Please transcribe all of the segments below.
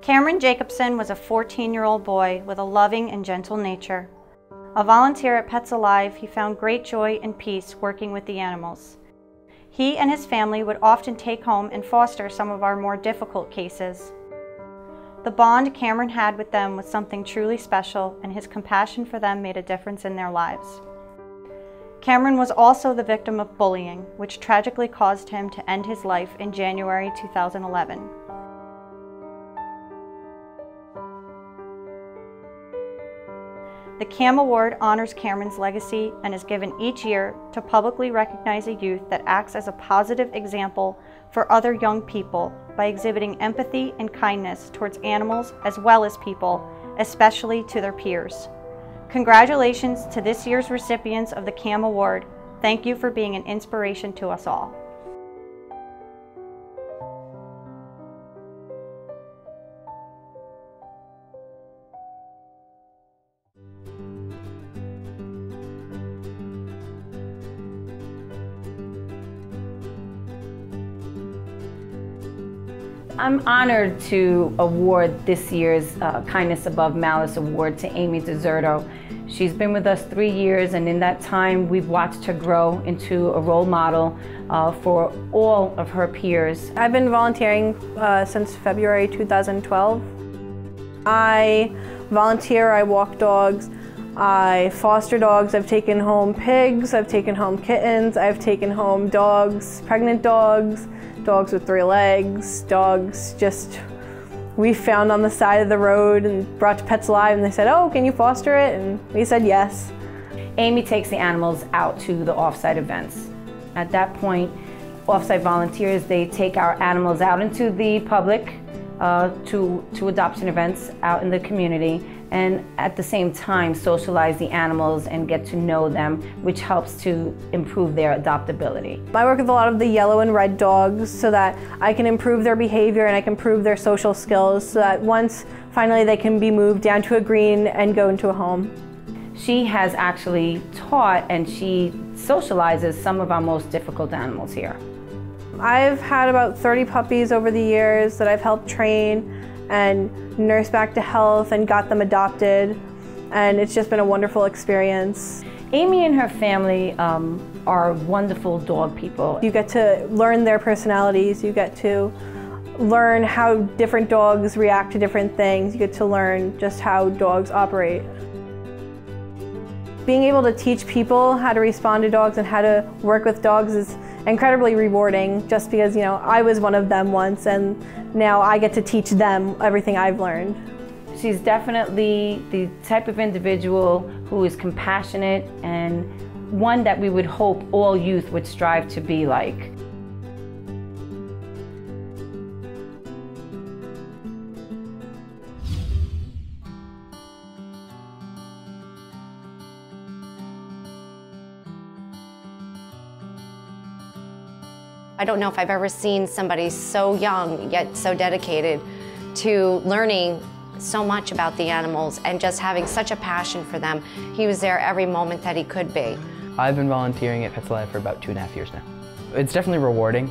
Cameron Jacobson was a 14-year-old boy with a loving and gentle nature. A volunteer at Pets Alive, he found great joy and peace working with the animals. He and his family would often take home and foster some of our more difficult cases. The bond Cameron had with them was something truly special, and his compassion for them made a difference in their lives. Cameron was also the victim of bullying, which tragically caused him to end his life in January 2011. The CAM Award honors Cameron's legacy and is given each year to publicly recognize a youth that acts as a positive example for other young people by exhibiting empathy and kindness towards animals as well as people, especially to their peers. Congratulations to this year's recipients of the CAM Award. Thank you for being an inspiration to us all. I'm honored to award this year's Kindness Above Malice Award to Amy DeZerto. She's been with us 3 years, and in that time we've watched her grow into a role model for all of her peers. I've been volunteering since February 2012. I volunteer, I walk dogs, I foster dogs, I've taken home pigs, I've taken home kittens, I've taken home dogs, pregnant dogs, dogs with 3 legs, dogs just we found on the side of the road and brought to Pets Alive, and they said, "Oh, can you foster it?" And we said yes. Amy takes the animals out to the off-site events. At that point, off-site volunteers, they take our animals out into the public to adoption events out in the community, and at the same time socialize the animals and get to know them, which helps to improve their adoptability. I work with a lot of the yellow and red dogs so that I can improve their behavior and I can improve their social skills so that once finally they can be moved down to a green and go into a home. She has actually taught and she socializes some of our most difficult animals here. I've had about 30 puppies over the years that I've helped train and nurse back to health and got them adopted, and it's just been a wonderful experience. Amy and her family are wonderful dog people. You get to learn their personalities, you get to learn how different dogs react to different things, you get to learn just how dogs operate. Being able to teach people how to respond to dogs and how to work with dogs is incredibly rewarding, just because, you know, I was one of them once and now I get to teach them everything I've learned. She's definitely the type of individual who is compassionate and one that we would hope all youth would strive to be like. I don't know if I've ever seen somebody so young yet so dedicated to learning so much about the animals and just having such a passion for them. He was there every moment that he could be. I've been volunteering at Pets Alive for about 2.5 years now. It's definitely rewarding.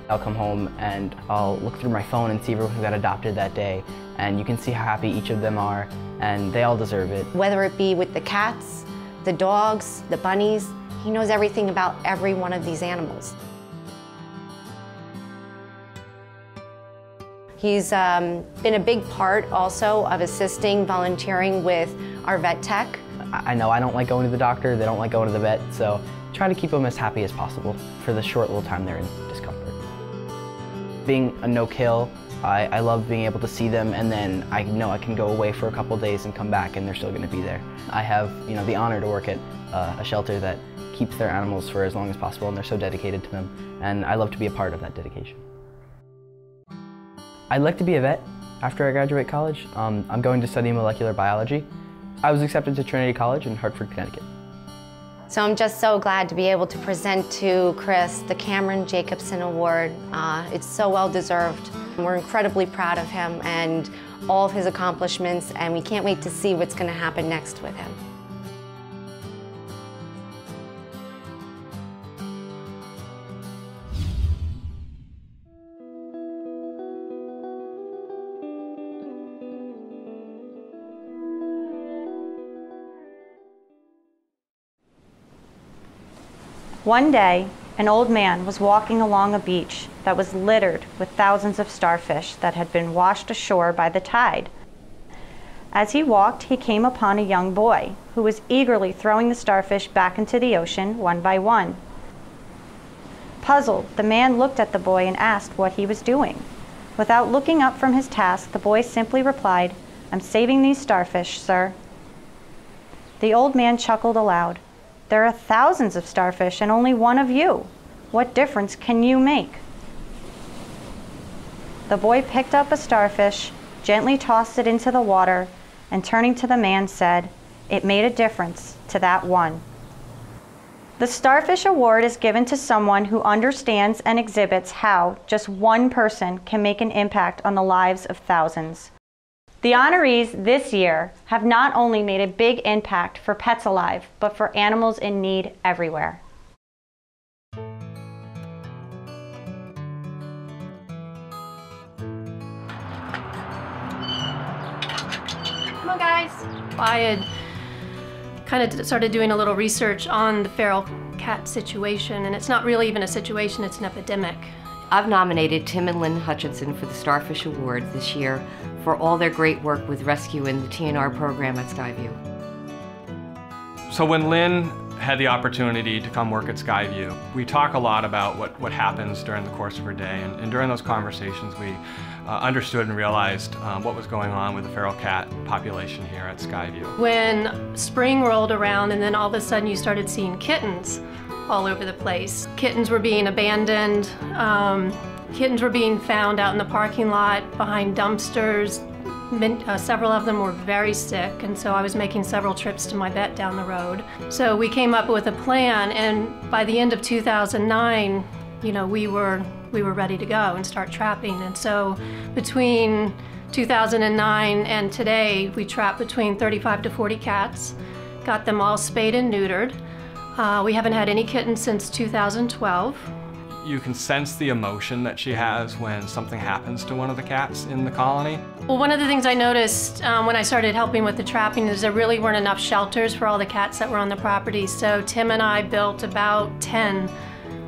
I'll come home and I'll look through my phone and see everyone who got adopted that day, and you can see how happy each of them are, and they all deserve it. Whether it be with the cats, the dogs, the bunnies, he knows everything about every one of these animals. He's been a big part also of assisting, volunteering with our vet tech. I know I don't like going to the doctor, they don't like going to the vet, so try to keep them as happy as possible for the short little time they're in discomfort. Being a no-kill, I love being able to see them, and then I know I can go away for a couple days and come back and they're still going to be there. I have, you know, the honor to work at a shelter that keeps their animals for as long as possible, and they're so dedicated to them, and I love to be a part of that dedication. I'd like to be a vet after I graduate college. I'm going to study molecular biology. I was accepted to Trinity College in Hartford, Connecticut. So I'm just so glad to be able to present to Chris the Cameron Jacobson Award. It's so well deserved. We're incredibly proud of him and all of his accomplishments, and we can't wait to see what's going to happen next with him. One day, an old man was walking along a beach that was littered with thousands of starfish that had been washed ashore by the tide. As he walked, he came upon a young boy who was eagerly throwing the starfish back into the ocean one by one. Puzzled, the man looked at the boy and asked what he was doing. Without looking up from his task, the boy simply replied, "I'm saving these starfish, sir." The old man chuckled aloud. "There are thousands of starfish and only one of you. What difference can you make?" The boy picked up a starfish, gently tossed it into the water, and turning to the man said, "It made a difference to that one." The Starfish Award is given to someone who understands and exhibits how just one person can make an impact on the lives of thousands. The honorees this year have not only made a big impact for Pets Alive, but for animals in need everywhere. Come on, guys. I had kind of started doing a little research on the feral cat situation, and it's not really even a situation, it's an epidemic. I've nominated Tim and Lynn Hutchinson for the Starfish Award this year for all their great work with rescue in the TNR program at Skyview. So when Lynn had the opportunity to come work at Skyview, we talk a lot about what happens during the course of her day, and during those conversations we understood and realized what was going on with the feral cat population here at Skyview. When spring rolled around and then all of a sudden you started seeing kittens all over the place. Kittens were being abandoned, kittens were being found out in the parking lot behind dumpsters. Several of them were very sick, and so I was making several trips to my vet down the road. So we came up with a plan, and by the end of 2009, you know, we were ready to go and start trapping. And so between 2009 and today, we trapped between 35 to 40 cats, got them all spayed and neutered. We haven't had any kittens since 2012. You can sense the emotion that she has when something happens to one of the cats in the colony. Well, one of the things I noticed when I started helping with the trapping is there really weren't enough shelters for all the cats that were on the property. So Tim and I built about 10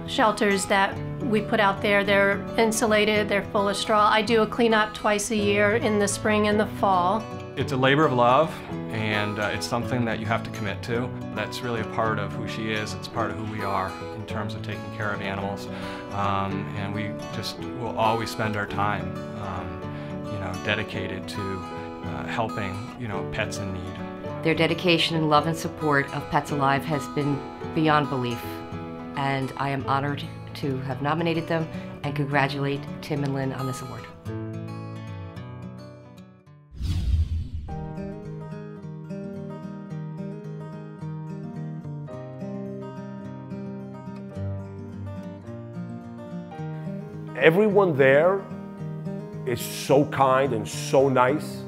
shelters that we put out there. They're insulated, they're full of straw. I do a cleanup twice a year in the spring and the fall. It's a labor of love, and it's something that you have to commit to. That's really a part of who she is. It's part of who we are in terms of taking care of animals. And we just will always spend our time, dedicated to helping, pets in need. Their dedication and love and support of Pets Alive has been beyond belief, and I am honored to have nominated them and congratulate Tim and Lynn on this award. Everyone there is so kind and so nice.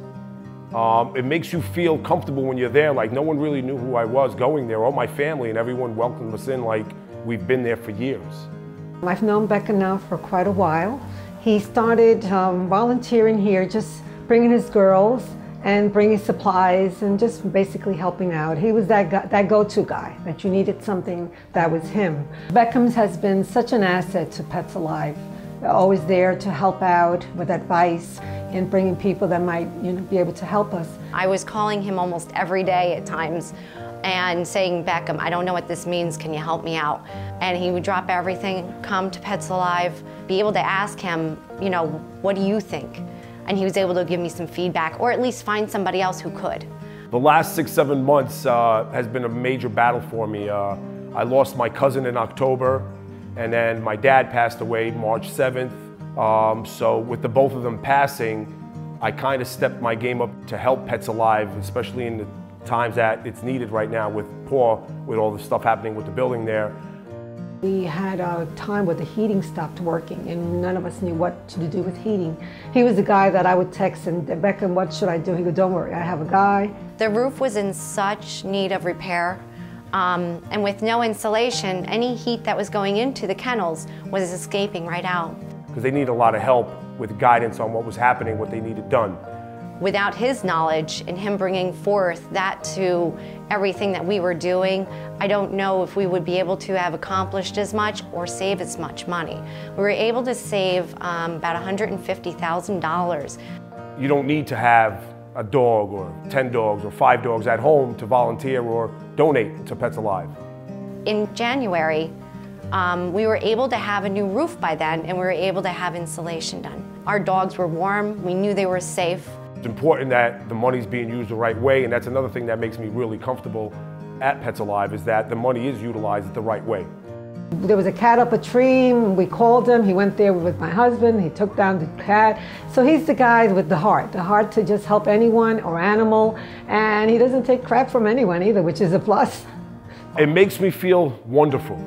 It makes you feel comfortable when you're there, like no one really knew who I was going there, or my family, and everyone welcomed us in like we've been there for years. I've known Beckham now for quite a while. He started volunteering here, just bringing his girls and bringing supplies and just basically helping out. He was that guy, that go-to guy, that you needed something, that was him. Beckham's has been such an asset to Pets Alive. They're always there to help out with advice and bringing people that might be able to help us. I was calling him almost every day at times and saying, "Beckham, I don't know what this means, can you help me out?" And he would drop everything, come to Pets Alive, be able to ask him, what do you think? And he was able to give me some feedback, or at least find somebody else who could. The last 6-7 months has been a major battle for me. I lost my cousin in October, and then my dad passed away March 7th. So with the both of them passing, I kind of stepped my game up to help Pets Alive, especially in the times that it's needed right now with all the stuff happening with the building there. We had a time where the heating stopped working and none of us knew what to do with heating. He was the guy that I would text and, "Beckham, what should I do?" He would, "Don't worry, I have a guy." The roof was in such need of repair. And with no insulation, any heat that was going into the kennels was escaping right out. Because they need a lot of help with guidance on what was happening, what they needed done. Without his knowledge and him bringing forth that to everything that we were doing, I don't know if we would be able to have accomplished as much or save as much money. We were able to save about $150,000. You don't need to have a dog or 10 dogs or 5 dogs at home to volunteer or donate to Pets Alive. In January, we were able to have a new roof by then, and we were able to have insulation done. Our dogs were warm, we knew they were safe. It's important that the money's being used the right way, and that's another thing that makes me really comfortable at Pets Alive, is that the money is utilized the right way. There was a cat up a tree, we called him, he went there with my husband, he took down the cat. So he's the guy with the heart to just help anyone or animal, and he doesn't take crap from anyone either, which is a plus. It makes me feel wonderful.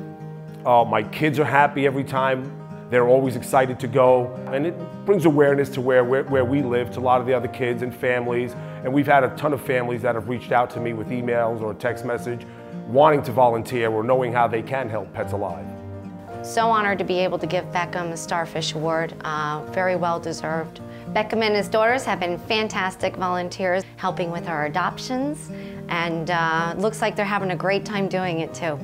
My kids are happy every time. They're always excited to go, and it brings awareness to where we live, to a lot of the other kids and families. And we've had a ton of families that have reached out to me with emails or a text message wanting to volunteer or knowing how they can help Pets Alive. So honored to be able to give Beckham a Starfish Award, very well deserved. Beckham and his daughters have been fantastic volunteers helping with our adoptions, and looks like they're having a great time doing it too.